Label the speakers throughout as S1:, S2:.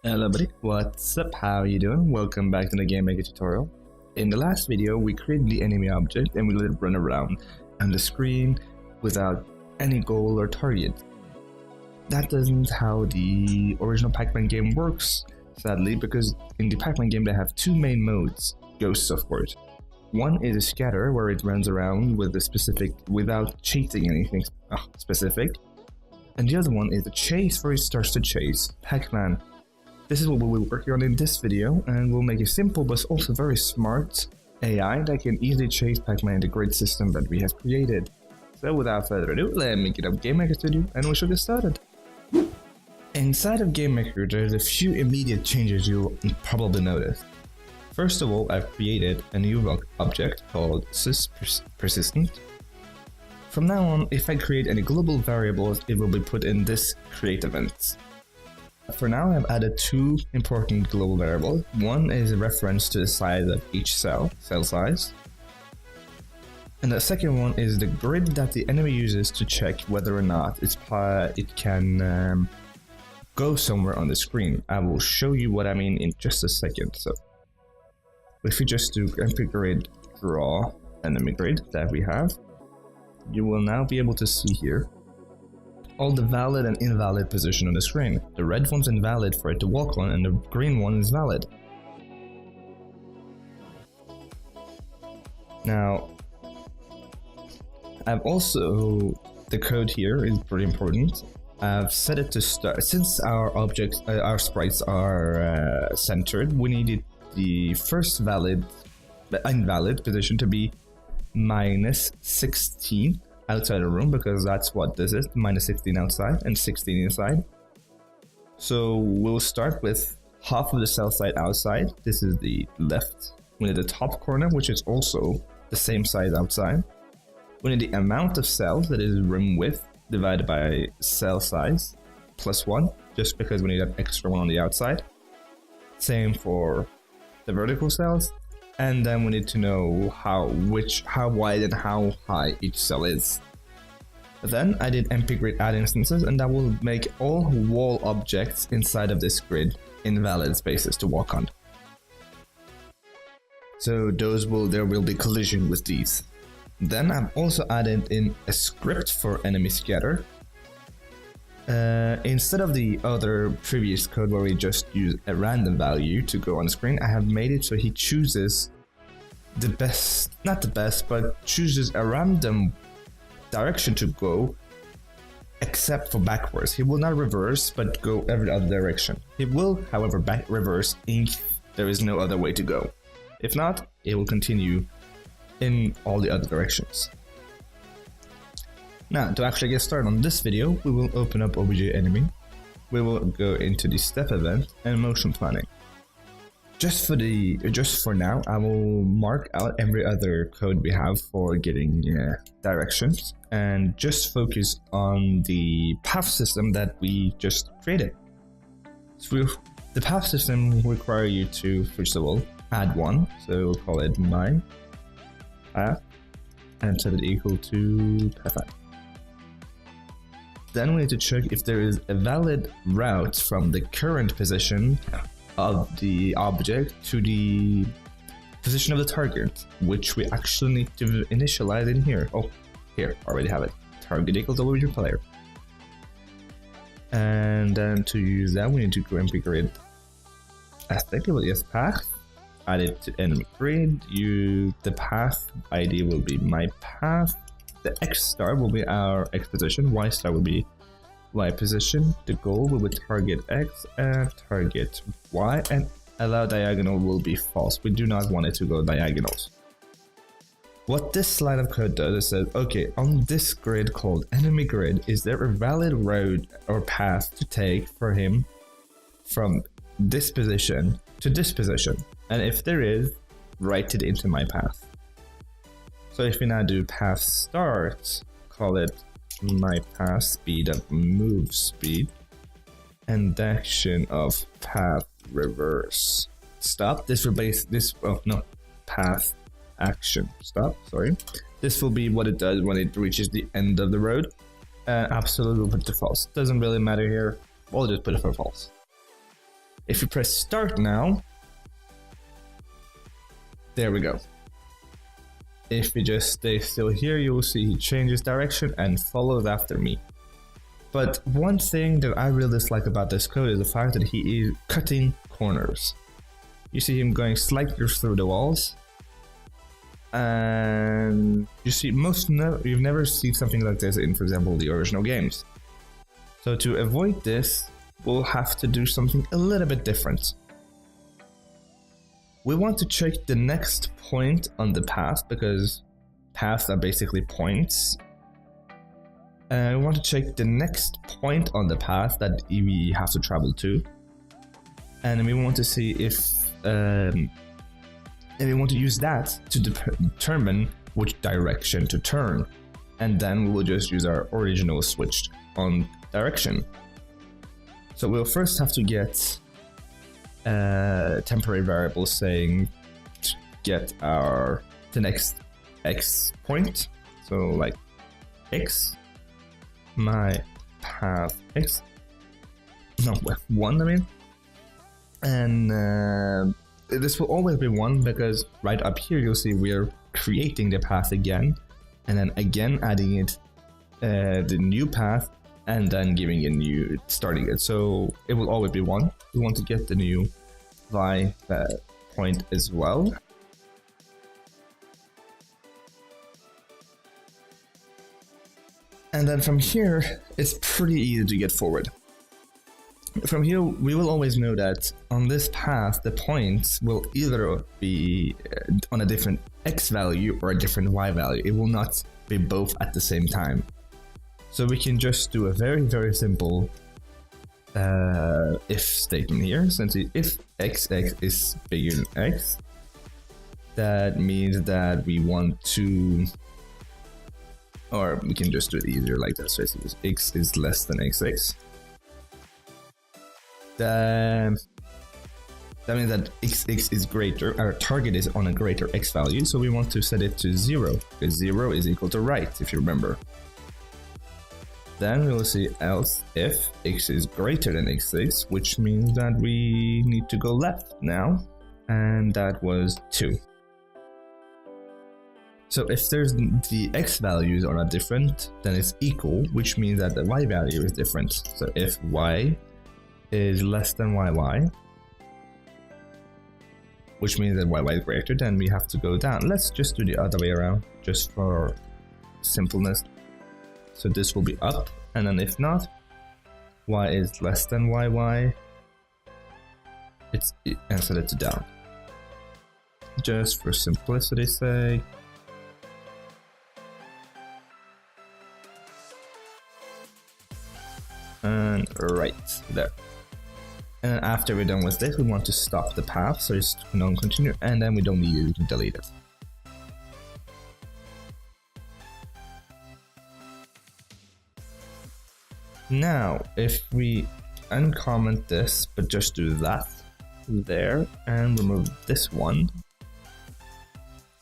S1: Hello buddy, what's up, how you doing? Welcome back to the Game Maker tutorial. In the last video we created the enemy object and we let it run around on the screen without any goal or target. That isn't how the original Pac-Man game works, sadly, because in the Pac-Man game they have two main modes, ghosts of course. One is a scatter where it runs around with a specific without chasing anything specific, and the other one is a chase where it starts to chase Pac-Man. This is what we will work on in this video, and we'll make a simple but also very smart AI that can easily chase Pac-Man in the grid system that we have created. So without further ado, let me get up Game Maker Studio and we should get started. Inside of Game Maker, there's a few immediate changes you'll probably notice. First of all, I've created a new object called sysPersistent. From now on, if I create any global variables, it will be put in this create event. For now, I've added two important global variables. One is a reference to the size of each cell size. And the second one is the grid that the enemy uses to check whether or not it can go somewhere on the screen. I will show you what I mean in just a second. So, if you just do enemy grid draw enemy grid that we have, you will now be able to see here all the valid and invalid position on the screen. The red one's invalid for it to walk on and the green one is valid. Now, I've also, the code here is pretty important. I've set it to start, since our objects, our sprites are centered, we needed the first invalid position to be -16 outside the room, because that's what this is, -16 outside and 16 inside. So we'll start with half of the cell side outside. This is the left. We need the top corner, which is also the same size outside. We need the amount of cells, that is room width, divided by cell size, +1, just because we need an extra one on the outside. Same for the vertical cells. And then we need to know how wide and how high each cell is. Then I did np grid add instances, and that will make all wall objects inside of this grid invalid spaces to walk on. So there will be collision with these. Then I've also added in a script for enemy scatter. Instead of the other previous code where we just use a random value to go on screen, I have made it so he chooses the best, not the best, but chooses a random direction to go, except for backwards. He will not reverse, but go every other direction. He will, however, reverse if there is no other way to go. If not, it will continue in all the other directions. Now, to actually get started on this video, we will open up obj enemy. We will go into the step event and motion planning. Just for now, I will mark out every other code we have for getting directions and just focus on the path system that we just created. So the path system will require you to, first of all, add one. So we'll call it my path and set it equal to path. Then we need to check if there is a valid route from the current position of the object to the position of the target, which we actually need to initialize in here. Oh, here, already have it. Target equals original player. And then to use that, we need to go np grid effectively as path, add it to enemy grid. The path ID will be my path. The X star will be our X position, Y star will be Y position, the goal will be target X and target Y, and allow diagonal will be false. We do not want it to go diagonals. What this line of code does is says, okay, on this grid called enemy grid, is there a valid road or path to take for him from this position to this position? And if there is, write it into my path. So if we now do path start, call it my path speed of move speed, and action of path reverse stop. This will base this, oh no, path action stop, sorry. This will be what it does when it reaches the end of the road. Absolutely will put it to false. Doesn't really matter here, we'll just put it for false. If you press start now, there we go. If we just stay still here, you will see he changes direction and follows after me. But one thing that I really dislike about this code is the fact that he is cutting corners. You see him going slightly through the walls. And you see you've never seen something like this in, for example, the original games. So to avoid this, we'll have to do something a little bit different. We want to check the next point on the path, because paths are basically points. We want to check the next point on the path that we have to travel to. And we want to see if and we want to use that to determine which direction to turn. And then we will just use our original switch on direction. So we'll first have to get a temporary variable saying to get the next x point. So like x, my path x, no, 1 I mean. And this will always be 1 because right up here you'll see we're creating the path again, and then again adding it the new path, and then giving a new starting it. So it will always be 1. We want to get the new y point as well. And then from here it's pretty easy to get forward. From here, we will always know that on this path, the points will either be on a different x value or a different y value. It will not be both at the same time. So we can just do a very, very simple if statement here. Since if xx is bigger than x, that means that we want to, or we can just do it easier like that. So if x is less than xx. That means that xx is greater, our target is on a greater x value, so we want to set it to 0, because 0 is equal to right, if you remember. Then we will see else if x is greater than xx, which means that we need to go left now, and that was 2. So if the x values are not different, then it's equal, which means that the y value is different. So if y is less than yy, which means that yy is greater, then we have to go down. Let's just do the other way around, just for simpleness. So this will be up, and then if not, y is less than yy, and set it to down. Just for simplicity's sake. And right there. And then after we're done with this, we want to stop the path, so it's non-continue, and then we don't need it, we can delete it. Now, if we uncomment this, but just do that there, and remove this one,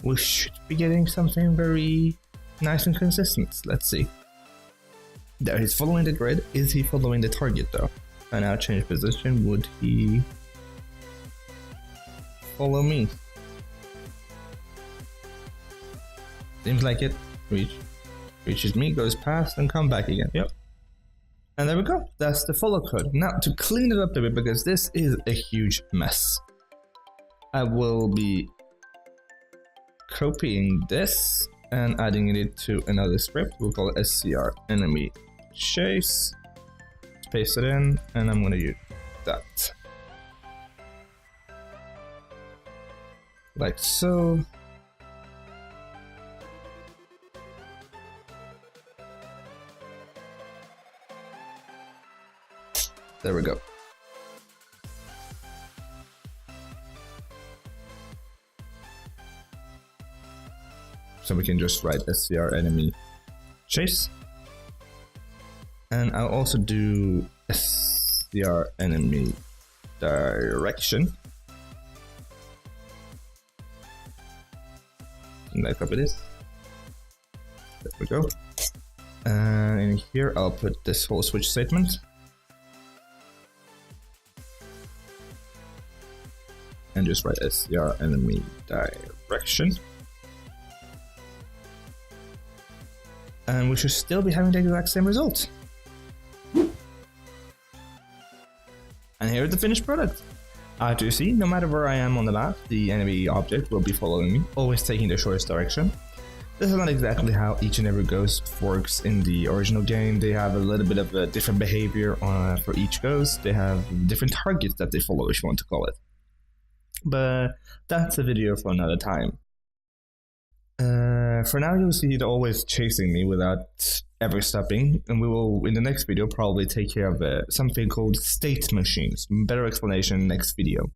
S1: we should be getting something very nice and consistent. Let's see. There, he's following the grid. Is he following the target though? And now change position, would he follow me? Seems like it. Reaches me, goes past, and come back again. Yep. And there we go. That's the follow code. Now to clean it up a bit, because this is a huge mess, I will be copying this and adding it to another script. We'll call it scr enemy chase. Paste it in, and I'm going to use that. Like so. There we go. So we can just write scr enemy chase. And I'll also do scr enemy direction. And I copy this. There we go. And in here I'll put this whole switch statement. and just write SCR enemy direction. And we should still be having the exact same result. And here's the finished product. As you see, no matter where I am on the map, the enemy object will be following me, always taking the shortest direction. This is not exactly how each and every ghost works in the original game. They have a little bit of a different behavior for each ghost. They have different targets that they follow, if you want to call it. But that's a video for another time. For now, you'll see it always chasing me without ever stopping, and we will, in the next video, probably take care of something called state machines. Better explanation next video.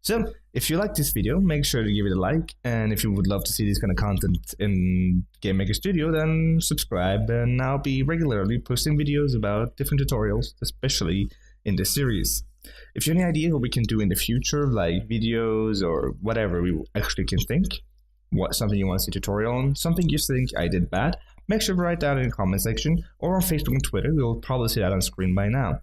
S1: So, if you like this video, make sure to give it a like, and if you would love to see this kind of content in Game Maker Studio, then subscribe, and I'll be regularly posting videos about different tutorials, especially in this series. If you have any idea what we can do in the future, like videos or whatever we actually can think, something you want to see a tutorial on, something you think I did bad, make sure to write down in the comment section or on Facebook and Twitter. You'll probably see that on screen by now.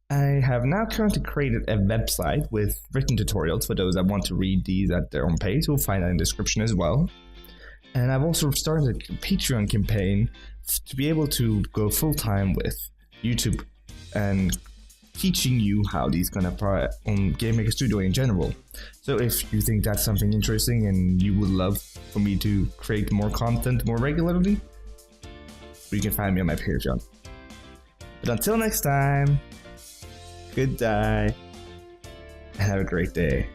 S1: I have now currently created a website with written tutorials for those that want to read these at their own pace. You'll find that in the description as well. And I've also started a Patreon campaign to be able to go full-time with YouTube and teaching you how these kind of on Game Maker Studio in general. So if you think that's something interesting and you would love for me to create more content more regularly, you can find me on my Patreon. But until next time, good day and have a great day.